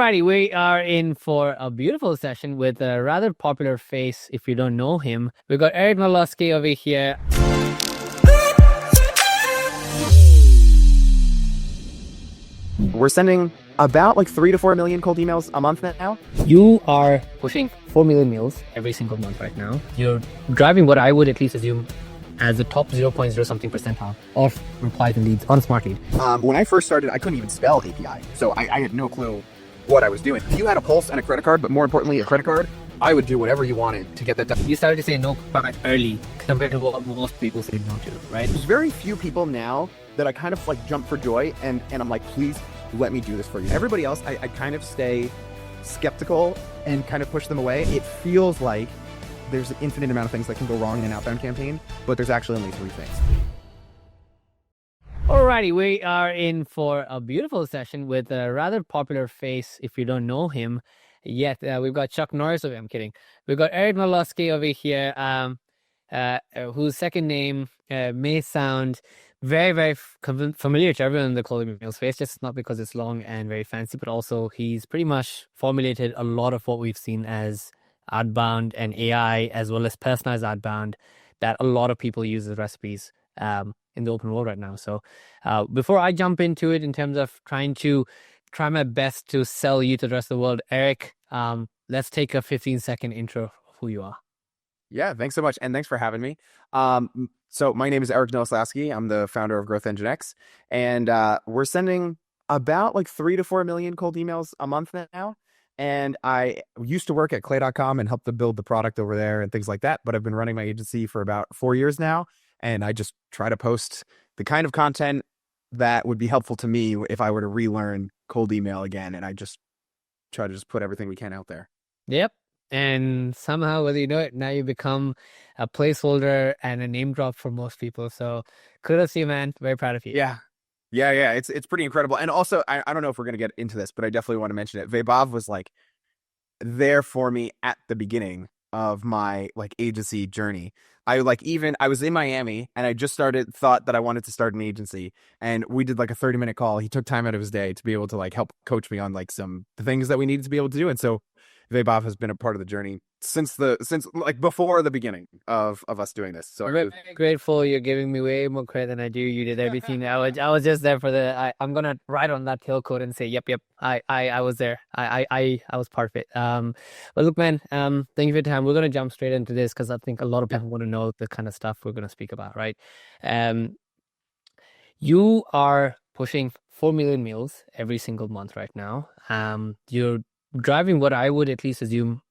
Alrighty, we are in for a beautiful session with a rather popular face if you don't know him. We've got Eric Molosky over here. We're sending about like 3 to 4 million cold emails a month now. You are pushing 4 million meals every single month right now. You're driving what I would at least assume as the top 0.0 something percentile of replies and leads on Smartlead. When I first started, I couldn't even spell API, so I had no clue what I was doing. If you had a pulse and a credit card, but more importantly, a credit card, I would do whatever you wanted to get that done. You started to say no quite early compared to what most people say no to, right? There's very few people now that I kind of like jump for joy and I'm like, please let me do this for you. Everybody else, I kind of stay skeptical and kind of push them away. It feels like there's an infinite amount of things that can go wrong in an outbound campaign, but there's actually only 3 things. Alrighty, we are in for a beautiful session with a rather popular face if you don't know him yet. We've got Chuck Norris over here. I'm kidding. We've got Eric Molosky over here, whose second name may sound very, very familiar to everyone in the cold email space, just not because it's long and very fancy, but also he's pretty much formulated a lot of what we've seen as Outbound and AI, as well as personalized outbound, that a lot of people use as recipes in the open world right now. So before I jump into it in terms of trying my best to sell you to the rest of the world, Eric, let's take a 15-second intro of who you are. Yeah, thanks so much. And thanks for having me. So my name is Eric Molosky. I'm the founder of Growth Engine X. And we're sending about like 3 to 4 million cold emails a month now. And I used to work at clay.com and help to build the product over there and things like that. But I've been running my agency for about 4 years now. And I just try to post the kind of content that would be helpful to me if I were to relearn cold email again. And I just try to just put everything we can out there. Yep. And somehow, whether you know it, now you become a placeholder and a name drop for most people. So kudos to you, man. Very proud of you. Yeah. It's pretty incredible. And also, I don't know if we're going to get into this, but I definitely want to mention it. Vaibhav was like there for me at the beginning of my like agency journey. I was in Miami and I just thought that I wanted to start an agency, and we did like a 30-minute call. He took time out of his day to be able to like help coach me on like some things that we needed to be able to do. And so Vaibhav has been a part of the journey since like before the beginning of us doing this. So I'm very grateful. You're giving me way more credit than I do. You did everything. I was just there for I'm gonna write on that tailcoat and say, yep. I was there. I was part of it. But look, man, thank you for your time. We're gonna jump straight into this because I think a lot of people want to know the kind of stuff we're gonna speak about, right? You are pushing 4 million meals every single month right now. You're driving what I would at least assume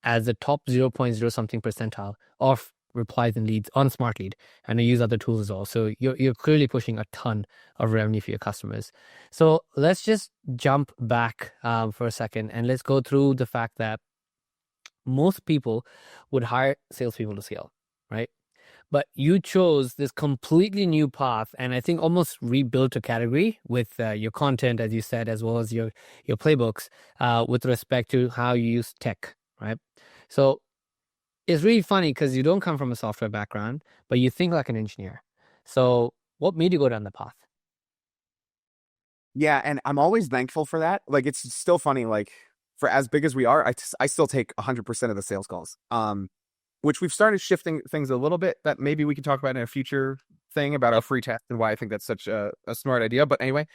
as the top 0.0 something percentile of replies and leads on Smartlead, and I use other tools as well. So you're clearly pushing a ton of revenue for your customers. So let's just jump back for a second and let's go through the fact that most people would hire salespeople to scale, right? But you chose this completely new path, and I think almost rebuilt a category with your content, as you said, as well as your playbooks with respect to how you use tech, right? So it's really funny because you don't come from a software background, but you think like an engineer. So what made you go down the path? Yeah, and I'm always thankful for that. Like, it's still funny, like, for as big as we are, I still take 100% of the sales calls. Which we've started shifting things a little bit that maybe we can talk about in a future thing about our free test and why I think that's such a smart idea. But anyway,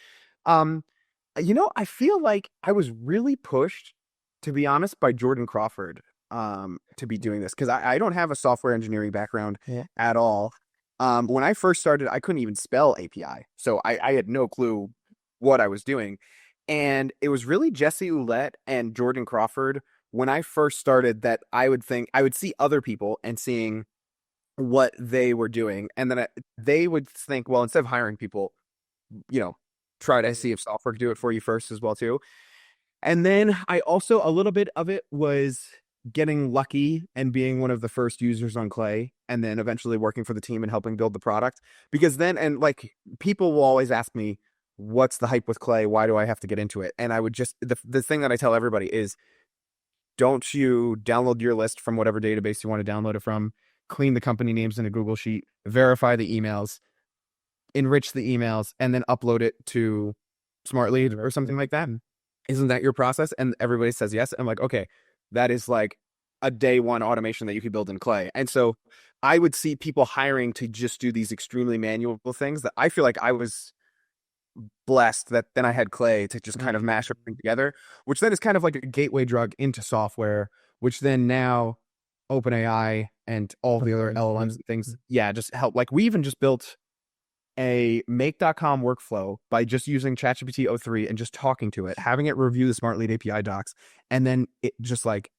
I feel like I was really pushed, to be honest, by Jordan Crawford to be doing this because I don't have a software engineering background at all. When I first started, I couldn't even spell API. So I had no clue what I was doing. And it was really Jesse Ouellette and Jordan Crawford when I first started that I would see other people and seeing what they were doing. And then they would think, well, instead of hiring people, try to see if software could do it for you first as well, too. And then I also, a little bit of it was getting lucky and being one of the first users on Clay, and then eventually working for the team and helping build the product. Because then, and like, people will always ask me, what's the hype with Clay? Why do I have to get into it? And I would just, the thing that I tell everybody is, don't you download your list from whatever database you want to download it from, clean the company names in a Google Sheet, verify the emails, enrich the emails, and then upload it to Smartlead or something like that. isn't that your process? And everybody says yes. I'm like, okay, that is like a day one automation that you could build in Clay. And so I would see people hiring to just do these extremely manual things that I feel like I was blessed that then I had Clay to just kind of mash everything together, which then is kind of like a gateway drug into software, which then now OpenAI and all the other LLMs and things, yeah, just help. Like we even just built a make.com workflow by just using ChatGPT o3 and just talking to it, having it review the Smartlead API docs, and then it just like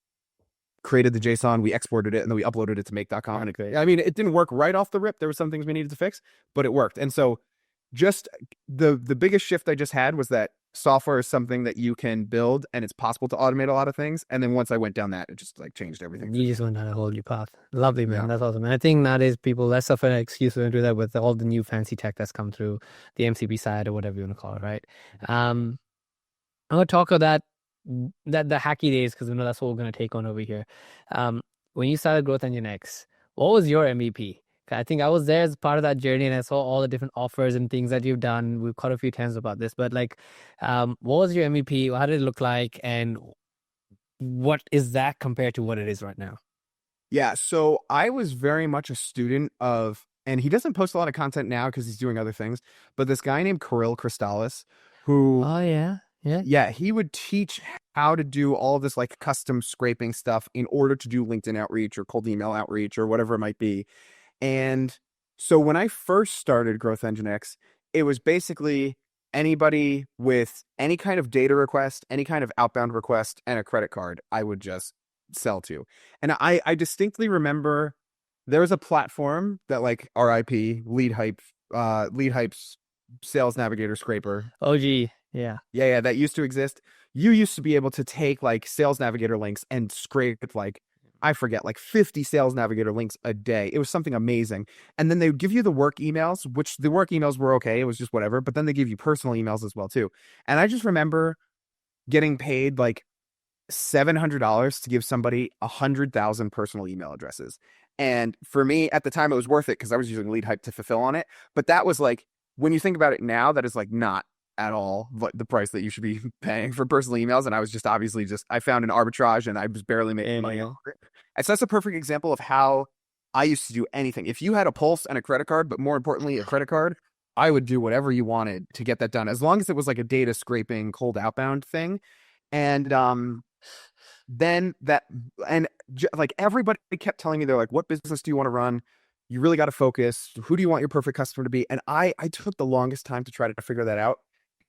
created the JSON, we exported it, and then we uploaded it to make.com. And I mean, it didn't work right off the rip. There were some things we needed to fix, but it worked. And so just the biggest shift I just had was that software is something that you can build and it's possible to automate a lot of things. And then once I went down that, it just like changed everything. You just went down a whole new path. Lovely, man. Yeah. That's awesome. And I think nowadays people less of an excuse to do that with all the new fancy tech that's come through the MCP side or whatever you want to call it, right? I'm gonna talk about that the hacky days because we know that's what we're gonna take on over here. When you started Growth Engine X, what was your MVP? I think I was there as part of that journey and I saw all the different offers and things that you've done. We've caught a few times about this, but like, what was your MVP? How did it look like? And what is that compared to what it is right now? Yeah. So I was very much a student of, and he doesn't post a lot of content now because he's doing other things, but this guy named Kirill Kristalis, who, Oh yeah, yeah. yeah, he would teach how to do all this like custom scraping stuff in order to do LinkedIn outreach or cold email outreach or whatever it might be. And so when I first started Growth Engine X, it was basically anybody with any kind of data request, any kind of outbound request, and a credit card, I would just sell to. And I distinctly remember there was a platform that like RIP, Lead Hype's Sales Navigator Scraper. OG, yeah. Yeah, that used to exist. You used to be able to take like Sales Navigator links and scrape like, I forget, like 50 Sales Navigator links a day. It was something amazing. And then they would give you the work emails, which the work emails were okay. It was just whatever. But then they give you personal emails as well, too. And I just remember getting paid like $700 to give somebody 100,000 personal email addresses. And for me at the time, it was worth it because I was using Lead Hype to fulfill on it. But that was like, when you think about it now, that is like not at all the price that you should be paying for personal emails. And I was just obviously I found an arbitrage and I was barely making money on it. And so that's a perfect example of how I used to do anything. If you had a pulse and a credit card, but more importantly, a credit card, I would do whatever you wanted to get that done, as long as it was like a data scraping cold outbound thing. And then that, and like everybody kept telling me, they're like, what business do you want to run? You really got to focus. Who do you want your perfect customer to be? And I took the longest time to try to figure that out,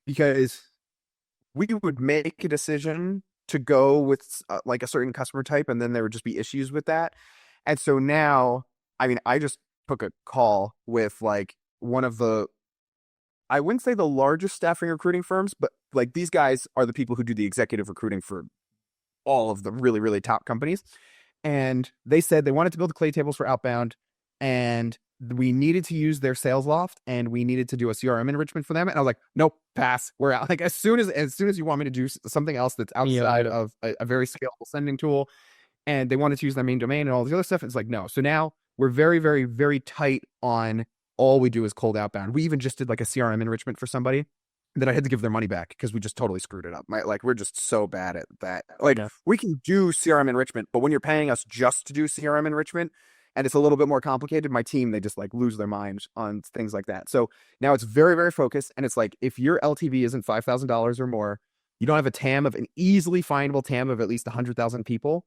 because we would make a decision to go with like a certain customer type, and then there would just be issues with that. And so now, I mean, I just took a call with like one of the, I wouldn't say the largest staffing recruiting firms, but like these guys are the people who do the executive recruiting for all of the really, really top companies. And they said they wanted to build clay tables for outbound, and we needed to use their sales loft, and we needed to do a CRM enrichment for them. And I was like, nope, pass. We're out. Like as soon as you want me to do something else that's outside of a very scalable sending tool, and they wanted to use their main domain and all the other stuff, it's like, no. So now we're very, very, very tight on all we do is cold outbound. We even just did like a CRM enrichment for somebody that I had to give their money back because we just totally screwed it up. Like we're just so bad at that. Like we can do CRM enrichment, but when you're paying us just to do CRM enrichment and it's a little bit more complicated, my team, they just like lose their minds on things like that. So now it's very, very focused. And it's like, if your LTV isn't $5,000 or more, you don't have a TAM of an easily findable TAM of at least 100,000 people,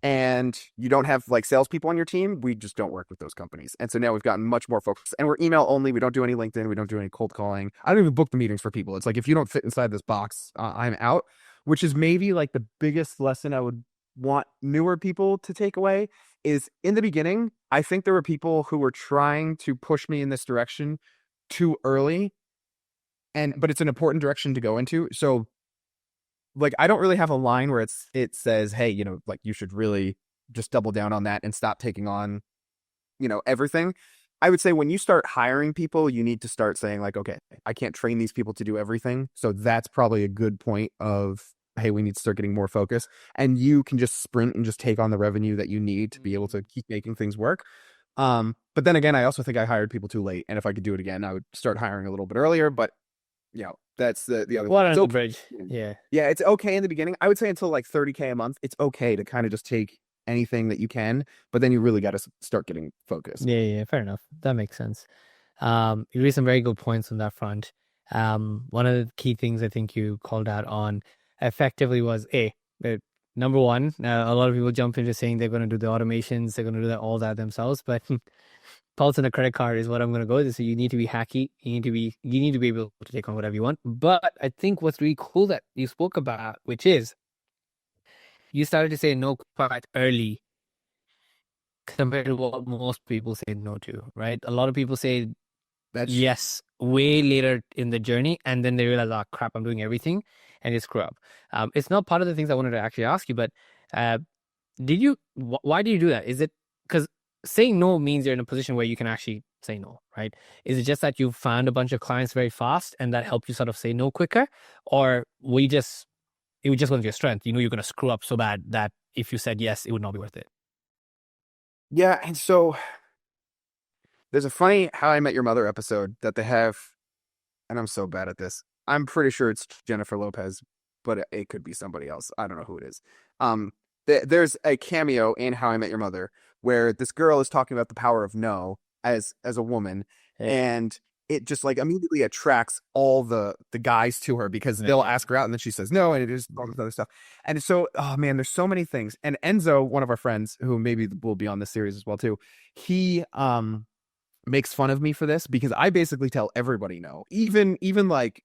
and you don't have like salespeople on your team, we just don't work with those companies. And so now we've gotten much more focused, and we're email only. We don't do any LinkedIn. We don't do any cold calling. I don't even book the meetings for people. It's like, if you don't fit inside this box, I'm out, which is maybe like the biggest lesson I would want newer people to take away is, in the beginning, I think there were people who were trying to push me in this direction too early. But it's an important direction to go into. So like, I don't really have a line where it says, hey, you know, like you should really just double down on that and stop taking on, you know, everything. I would say when you start hiring people, you need to start saying like, okay, I can't train these people to do everything. So that's probably a good point of, hey, we need to start getting more focus, and you can just sprint and just take on the revenue that you need to be able to keep making things work. But then again, I also think I hired people too late. And if I could do it again, I would start hiring a little bit earlier, but you know, That's the other. Water under the So bridge. Yeah. yeah, it's okay in the beginning. I would say until like 30K a month, it's okay to kind of just take anything that you can, but then you really got to start getting focused. Yeah, yeah, fair enough. That makes sense. You raised some very good points on that front. One of the key things I think you called out on effectively was number one, a lot of people jump into saying they're going to do the automations, they're going to do that all that themselves, but pulse on a credit card is what I'm going to go with. So you need to be hacky. You need to be able to take on whatever you want. But I think what's really cool that you spoke about, which is you started to say no quite early compared to what most people say no to, right? A lot of people say That's true. yes way later in the journey, and then they realize, oh crap, I'm doing everything, and they screw up. It's not part of the things I wanted to actually ask you, but uh, why do you do that? Is it because saying no means you're in a position where you can actually say no, right? Is it just that you found a bunch of clients very fast and that helped you sort of say no quicker, or it was just one of your strength? You know, you're going to screw up so bad that if you said yes, it would not be worth it. Yeah, and so there's a funny How I Met Your Mother episode that they have, and I'm so bad at this. I'm pretty sure it's Jennifer Lopez, but it could be somebody else. I don't know who it is. Um, there's a cameo in How I Met Your Mother where this girl is talking about the power of no as a woman, Yeah. and it just like immediately attracts all the guys to her because they'll ask her out and then she says no, and it is all this other stuff. And so, oh man, there's so many things. And Enzo, one of our friends who maybe will be on this series as well too, he makes fun of me for this because I basically tell everybody no. Even like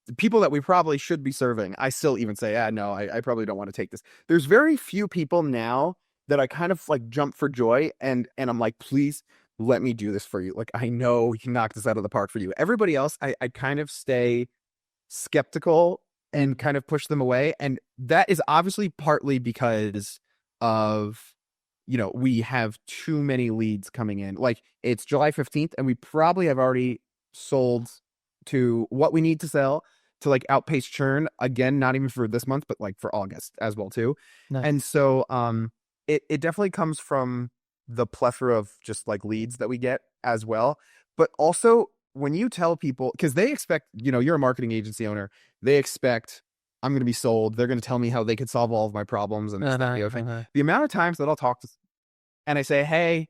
the people that we probably should be serving, I still even say, no, I probably don't want to take this. There's very few people now that I kind of like jump for joy and I'm like, please let me do this for you. Like I know we can knock this out of the park for you. Everybody else, I kind of stay skeptical and kind of push them away. And that is obviously partly because of, we have too many leads coming in. Like it's July 15th and we probably have already sold to what we need to sell to like outpace churn again, not even for this month, but like for August as well too. And Nice. so it definitely comes from the plethora of just like leads that we get as well. But also when you tell people, because they expect, you're a marketing agency owner, they expect I'm going to be sold. They're going to tell me how they could solve all of my problems and this, that, and the other thing. The amount of times that I'll talk to and I say, hey,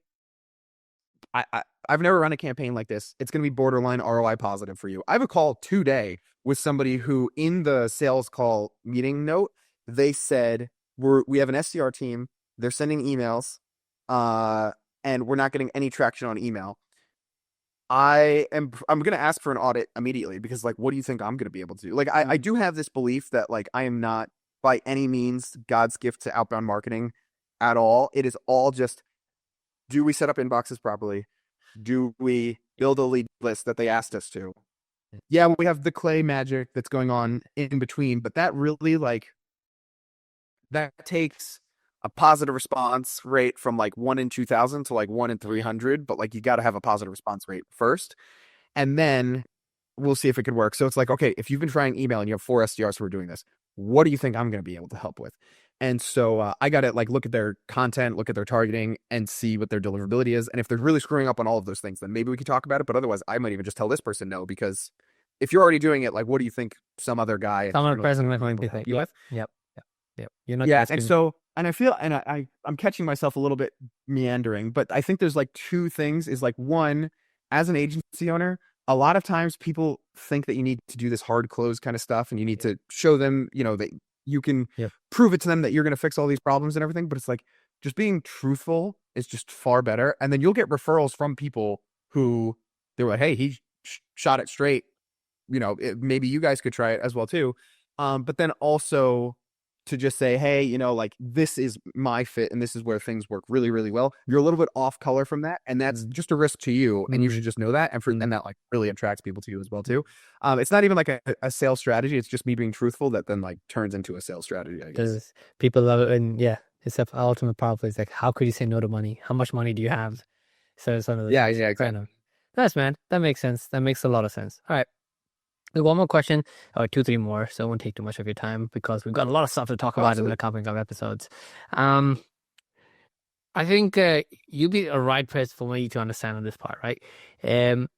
I've never run a campaign like this. It's going to be borderline ROI positive for you. I have a call today with somebody who in the sales call meeting note, they said, we have an SDR team. They're sending emails and we're not getting any traction on email. I'm going to ask for an audit immediately because like, what do you think I'm going to be able to do? Like, I do have this belief that like, I am not by any means God's gift to outbound marketing at all. It is all just, do we set up inboxes properly? Do we build a lead list that they asked us to? Yeah, we have the clay magic that's going on in between, but that really like, that takes a positive response rate from like 1 in 2,000 to like 1 in 300, but like you got to have a positive response rate first. And then we'll see if it could work. So it's like, okay, if you've been trying email and you have 4 SDRs who are doing this, what do you think I'm going to be able to help with? And so I got to like look at their content, look at their targeting and see what their deliverability is. And if they're really screwing up on all of those things, then maybe we could talk about it. But otherwise, I might even just tell this person no, because if you're already doing it, like, what do you think some other guy Some other externally person will definitely help think, you yep, with? yep, yep, yep. You're not Yeah, and asking. so and I feel and I'm catching myself a little bit meandering, but I think there's like two things is like one, as an agency owner, a lot of times people think that you need to do this hard close kind of stuff and you need to show them, that you can Yep. prove it to them that you're going to fix all these problems and everything, but it's like just being truthful is just far better. And then you'll get referrals from people who they were like, "Hey, he shot it straight. Maybe you guys could try it as well too." But then also to just say, hey, like this is my fit and this is where things work really, really well. You're a little bit off color from that. And that's just a risk to you. And you should just know that. And that like really attracts people to you as well too. It's not even like a sales strategy. It's just me being truthful that then like turns into a sales strategy, I guess. Because people love it. And yeah, it's the ultimate power play. It's like, how could you say no to money? How much money do you have? So it's one of those Yeah, things. yeah, Fair exactly. enough. Nice, man. That makes sense. That makes a lot of sense. All right. One more question, or two, three more. So it won't take too much of your time because we've got a lot of stuff to talk Oh, about in the absolutely. coming up episodes. Um, I think you'd be a right person for me to understand on this part, right? Um,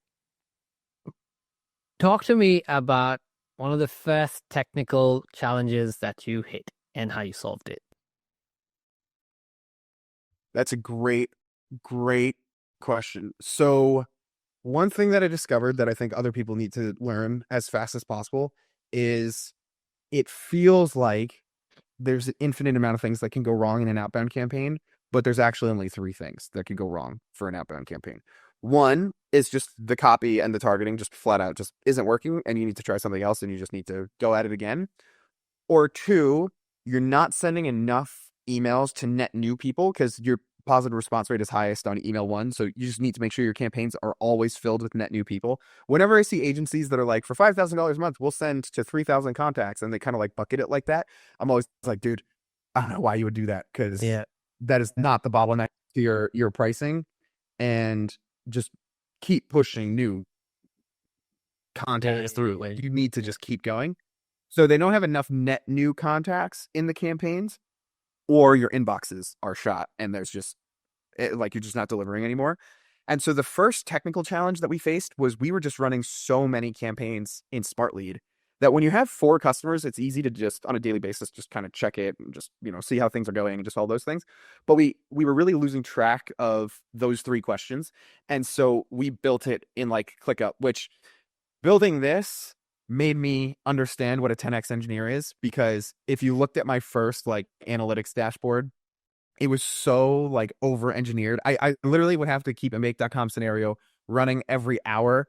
Talk to me about one of the first technical challenges that you hit and how you solved it? That's a great question. So one thing that I discovered that I think other people need to learn as fast as possible is it feels like there's an infinite amount of things that can go wrong in an outbound campaign, but there's actually only three things that could go wrong for an outbound campaign. One is just the copy and the targeting just flat out just isn't working and you need to try something else and you just need to go at it again. Or two, you're not sending enough emails to net new people because your positive response rate is highest on email one. So you just need to make sure your campaigns are always filled with net new people. Whenever I see agencies that are like, for $5,000 a month, we'll send to 3,000 contacts and they kind of like bucket it like that, I'm always like, dude, I don't know why you would do that because Yeah. that is not the bottleneck to your pricing. And just keep pushing new contacts through. Like you need to just keep going. So they don't have enough net new contacts in the campaigns, or your inboxes are shot and there's just like you're just not delivering anymore. And so the first technical challenge that we faced was we were just running so many campaigns in Smartlead that when you have four customers, it's easy to just on a daily basis just kind of check it and just see how things are going and just all those things. But we were really losing track of those three questions, and so we built it in like ClickUp, which building this made me understand what a 10x engineer is, because if you looked at my first like analytics dashboard, it was so like over engineered. I literally would have to keep a make.com scenario running every hour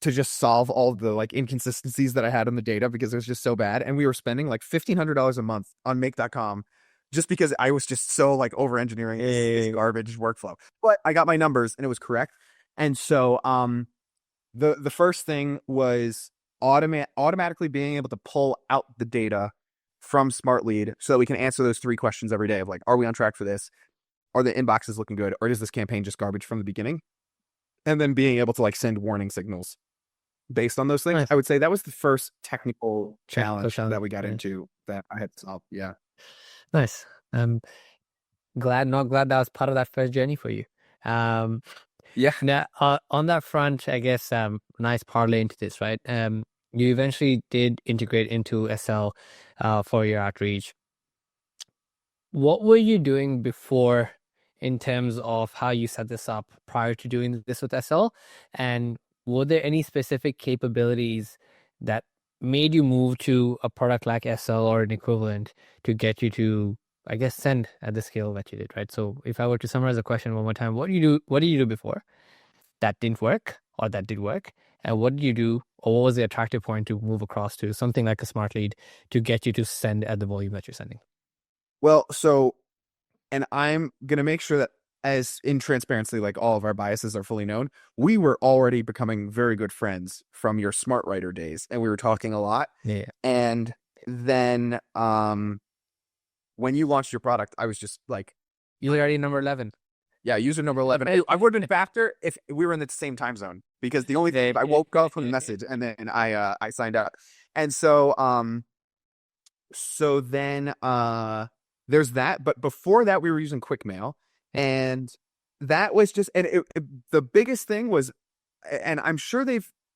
to just solve all the like inconsistencies that I had in the data because it was just so bad. And we were spending like $1,500 a month on make.com just because I was just so like over engineering this garbage workflow. But I got my numbers and it was correct. And so the first thing was automatically being able to pull out the data from Smartlead so that we can answer those three questions every day of like, are we on track for this? Are the inboxes looking good? Or is this campaign just garbage from the beginning? And then being able to like send warning signals based on those things. Nice. I would say that was the first technical Technical challenge challenge. that we got Yeah. into that I had to solve. Yeah. Nice. Not glad that was part of that first journey for you. Um, Yeah. Now, on that front, I guess nice parlay into this, right? You eventually did integrate into SL for your outreach. What were you doing before in terms of how you set this up prior to doing this with SL? And were there any specific capabilities that made you move to a product like SL or an equivalent to get you to, I guess, send at the scale that you did, right? So if I were to summarize the question one more time, what do you do? What did you do before that didn't work or that did work? And what did you do, or what was the attractive point to move across to something like a smart lead to get you to send at the volume that you're sending? Well, so, and I'm going to make sure that as in transparency, like all of our biases are fully known, we were already becoming very good friends from your smart writer days. And we were talking a lot. Yeah. And then, when you launched your product, I was just like, You're already number 11. yeah, user number 11. I would have been faster if we were in the same time zone, because the only thing I woke up from the message and then I signed up. And so then there's that. But before that, we were using quick mail, and that was just, and the biggest thing was, and I'm sure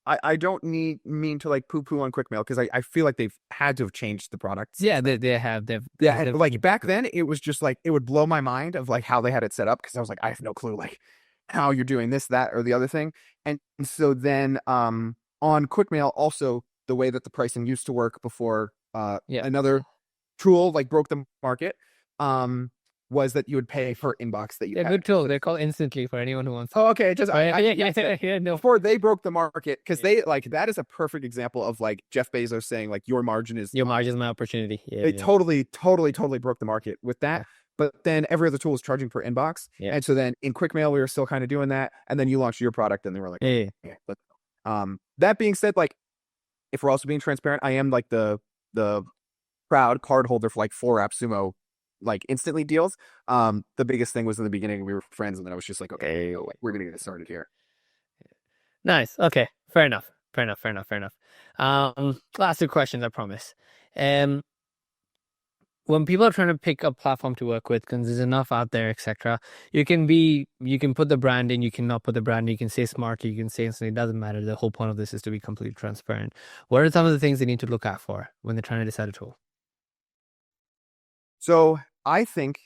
I don't mean to like poo poo on quick mail because I feel like they've had to have changed the products. Yeah, they have. Yeah, like back then it was just like it would blow my mind of like how they had it set up, because I was like, I have no clue like how you're doing this, that, or the other thing. And so then on Quickmail, also the way that the pricing used to work before Yeah. another tool like broke the market, was that you would pay per inbox that you Yeah, had. good tool. They're called Instantly for anyone who wants. Oh, okay. Just No. before they broke the market, because they like that is a perfect example of like Jeff Bezos saying like your margin is Your margin is my opportunity. Yeah, they totally broke the market with that. Yeah. But then every other tool is charging per inbox. Yeah. And so then in Quickmail, we were still kind of doing that. And then you launched your product and they were like, Yeah. yeah. But that being said, like if we're also being transparent, I am like the proud card holder for like 4AppSumo like instantly deals. The biggest thing was in the beginning we were friends, and then I was just like, okay, we're gonna get started here. Nice. Okay. Fair enough. Fair enough. Last two questions, I promise. Um, when people are trying to pick a platform to work with, because there's enough out there, etc., you can put the brand in, you cannot put the brand in, you can say smartly, you can say instantly, it doesn't matter. The whole point of this is to be completely transparent. What are some of the things they need to look out for when they're trying to decide a tool? So I think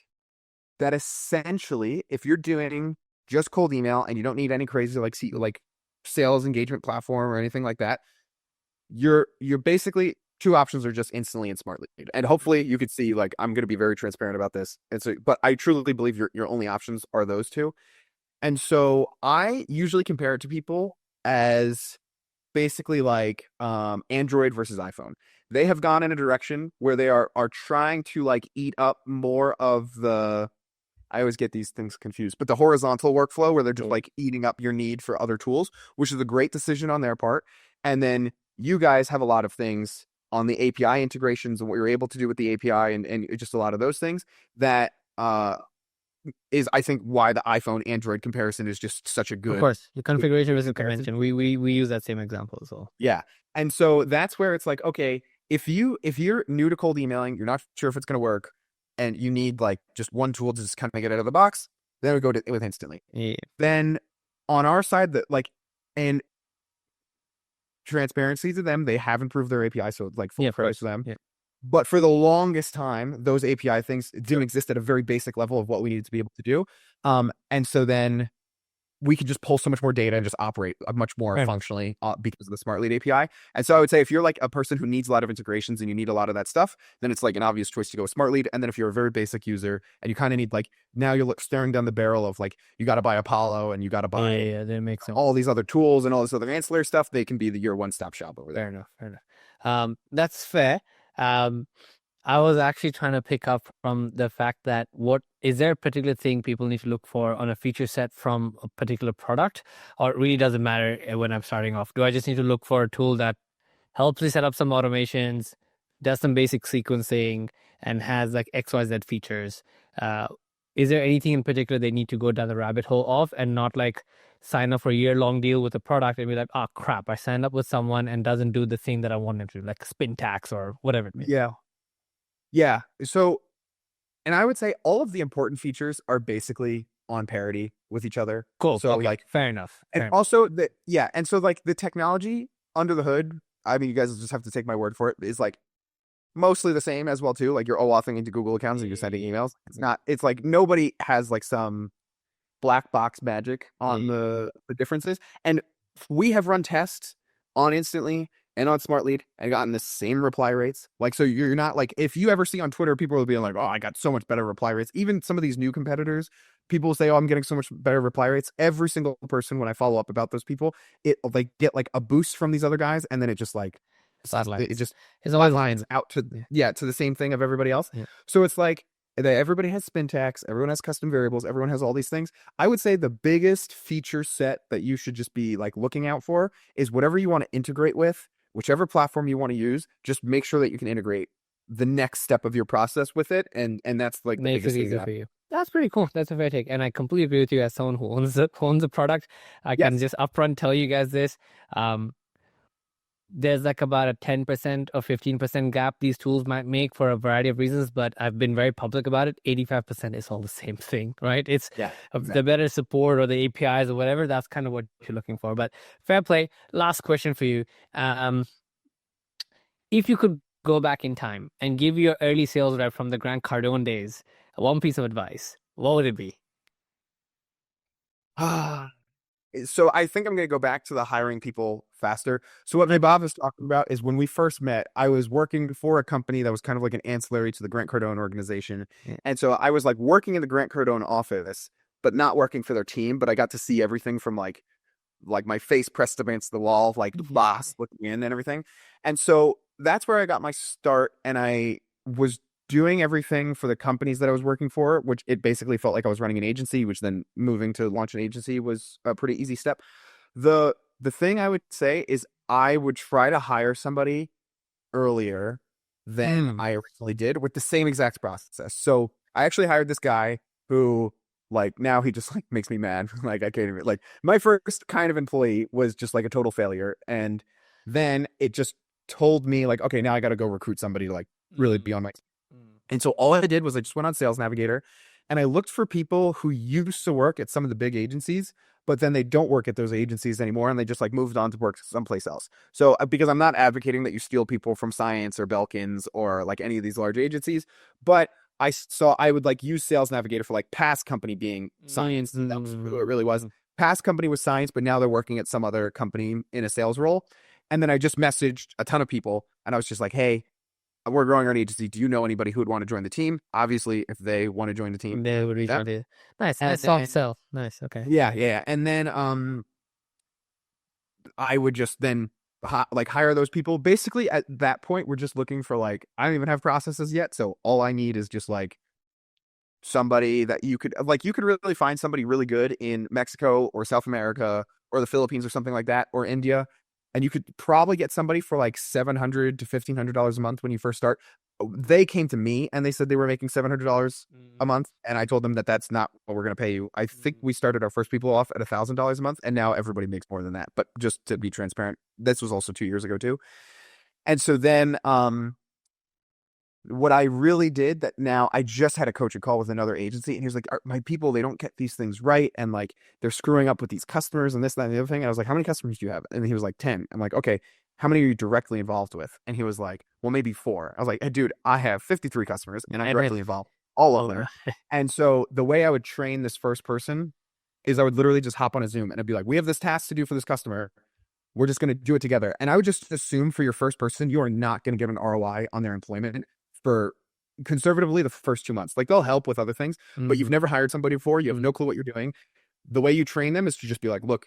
that essentially, if you're doing just cold email and you don't need any crazy like sales engagement platform or anything like that, you're basically two options are just instantly and smartly. And hopefully you could see like I'm going to be very transparent about this. And so, but I truly believe your only options are those two. And so I usually compare it to people as basically like Android versus iPhone. They have gone in a direction where they are trying to like eat up more of the I always get these things confused, but the horizontal workflow where they're just like eating up your need for other tools, which is a great decision on their part. And then you guys have a lot of things on the API integrations and what you're able to do with the API and just a lot of those things that is I think why the iPhone Android comparison is just such a Of good course, your configuration versus comparison. convention. We use that same example as well. Yeah. And so that's where it's like, okay, if you're new to cold emailing, you're not sure if it's going to work, and you need like just one tool to just kind of get it out of the box, then we go to with Instantly. Yeah, Then on our side, that like and transparency to them, they have improved their API, so like full yeah, of credit course. to them. Yeah, But for the longest time, those API things didn't exist at a very basic level of what we needed to be able to do. And so then we could just pull so much more data and just operate much more fair enough. functionally because of the Smart Lead API. And so I would say if you're like a person who needs a lot of integrations and you need a lot of that stuff, then it's like an obvious choice to go with Smart Lead. And then if you're a very basic user and you kind of need like now you're staring down the barrel of like you got to buy Apollo and you got to Yeah, buy yeah, that makes sense. all these other tools and all this other ancillary stuff, they can be your one-stop shop over Fair there. enough. Fair enough. That's fair. Um, I was actually trying to pick up from the fact that what is there a particular thing people need to look for on a feature set from a particular product, or it really doesn't matter when I'm starting off? Do I just need to look for a tool that helps me set up some automations, does some basic sequencing, and has like XYZ features? Uh, is there anything in particular they need to go down the rabbit hole of and not like sign up for a year-long deal with a product and be like, oh crap, I signed up with someone and doesn't do the thing that I wanted to, like spin tax or whatever it may be. Yeah. Yeah. So, and I would say all of the important features are basically on parity with each other. Cool. So Okay. like, Fair enough. and Fair enough. also yeah. And so like the technology under the hood, I mean, you guys just have to take my word for it, is like mostly the same as well too. Like you're OAuthing into Google accounts and you're sending Yeah. emails. It's not, it's like nobody has like some black box magic on Yeah. the differences. And we have run tests on Instantly and on Smart Lead and gotten the same reply rates. Like, so you're not like, if you ever see on Twitter, people will be like, oh, I got so much better reply rates. Even some of these new competitors, people will say, oh, I'm getting so much better reply rates. Every single person, when I follow up about those people, it like get like a boost from these other guys. And then it just like, it Sidelines. just It's always lines out to, yeah. yeah, to the same thing of everybody else. Yeah. So it's like, everybody has spin tax, everyone has custom variables, everyone has all these things. I would say the biggest feature set that you should just be like looking out for is whatever you want to integrate with, whichever platform you want to use, just make sure that you can integrate the next step of your process with it. And that's like the Makes it biggest thing easier that for you. That's pretty cool. That's a fair take. And I completely agree with you as someone who owns a product. I can yes. just upfront tell you guys this. Um, there's like about a 10% or 15% gap these tools might make for a variety of reasons, but I've been very public about it. 85% is all the same thing, right? It's Yeah, the exactly. better support or the APIs or whatever. That's kind of what you're looking for. But fair play. Last question for you. If you could go back in time and give your early sales rep from the Grant Cardone days one piece of advice, what would it be? So I think I'm going to go back to the hiring people faster. So what my Bob was talking about is when we first met, I was working for a company that was kind of like an ancillary to the Grant Cardone organization. Yeah. And so I was like working in the Grant Cardone office, but not working for their team. But I got to see everything from like my face pressed against the wall, like the boss looking in and everything. And so that's where I got my start. And I was doing everything for the companies that I was working for, which it basically felt like I was running an agency, which then moving to launch an agency was a pretty easy step. The thing I would say is I would try to hire somebody earlier than Mm. I originally did with the same exact process. So I actually hired this guy who like now he just like makes me mad. Like I can't even like my first kind of employee was just like a total failure. And then it just told me like, okay, now I got to go recruit somebody to like really be Mm. on my team. Mm. And so all I did was I just went on Sales Navigator and I looked for people who used to work at some of the big agencies, but then they don't work at those agencies anymore and they just like moved on to work someplace else. So because I'm not advocating that you steal people from Science or Belkins or like any of these large agencies, but I saw I would like use Sales Navigator for like past company being Science. That was who it really was. Past company was Science, but now they're working at some other company in a sales role. And then I just messaged a ton of people and I was just like, hey, we're growing our agency. Do you know anybody who would want to join the team? Obviously, if they want to join the team, They would reach that out to you. Nice. and Nice soft sell. Nice. Okay. yeah. And then I would just then like hire those people. Basically, at that point, we're just looking for like I don't even have processes yet, so all I need is just like somebody that you could really find somebody really good in Mexico or South America or the Philippines or something like that or India, and you could probably get somebody for like $700 to $1,500 a month when you first start. They came to me and they said they were making $700 a month, and I told them that that's not what we're going to pay you. I think we started our first people off at $1,000 a month, and now everybody makes more than that. But just to be transparent, this was also 2 years ago too. And so then what I really did that now I just had a coaching call with another agency and he was like, my people, they don't get these things right. And like, they're screwing up with these customers and this, that, and the other thing. And I was like, how many customers do you have? And he was like, 10. I'm like, okay, how many are you directly involved with? And he was like, well, maybe 4. I was like, hey, dude, I have 53 customers and I'm directly involved, all of them. And so the way I would train this first person is I would literally just hop on a Zoom and I'd be like, we have this task to do for this customer. We're just going to do it together. And I would just assume for your first person, you are not going to get an ROI on their employment for conservatively the first 2 months. Like they'll help with other things, but you've never hired somebody before. You have no clue what you're doing. The way you train them is to just be like, look,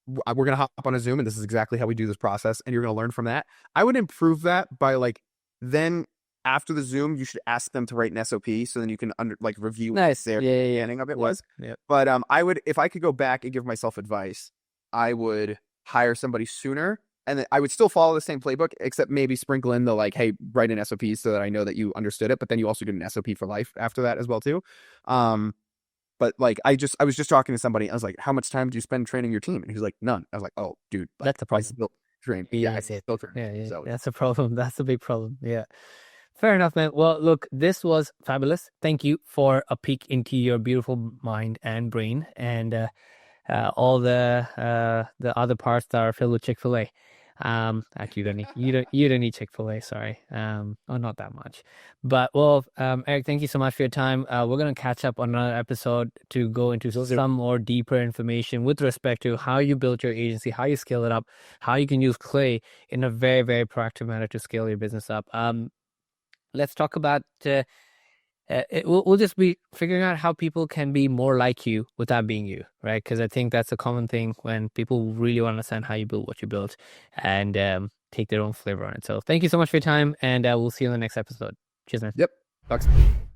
we're going to hop on a Zoom and this is exactly how we do this process. And you're going to learn from that. I would improve that by like, then after the Zoom, you should ask them to write an SOP. So then you can review their understanding of it was. But I would, if I could go back and give myself advice, I would hire somebody sooner. And I would still follow the same playbook, except maybe sprinkle in the like, hey, write an SOP so that I know that you understood it. But then you also get an SOP for life after that as well too. But like I was just talking to somebody. I was like, how much time do you spend training your team? And he was like, none. I was like, oh, dude, like, That's the problem. Still train. Yeah, I still train. yeah. So That's a problem. That's a big problem. Yeah. Fair enough, man. Well, look, this was fabulous. Thank you for a peek into your beautiful mind and brain and all the other parts that are filled with Chick-fil-A. Actually, you don't need Chick-fil-A. Sorry. Not that much. But well, Eric, thank you so much for your time. We're gonna catch up on another episode to go into some more deeper information with respect to how you build your agency, how you scale it up, how you can use Clay in a very, very proactive manner to scale your business up. Let's talk about. We'll just be figuring out how people can be more like you without being you, right? Because I think that's a common thing when people really want to understand how you build what you built and take their own flavor on it. So thank you so much for your time, and we'll see you in the next episode. Cheers, man. Yep. Talk soon.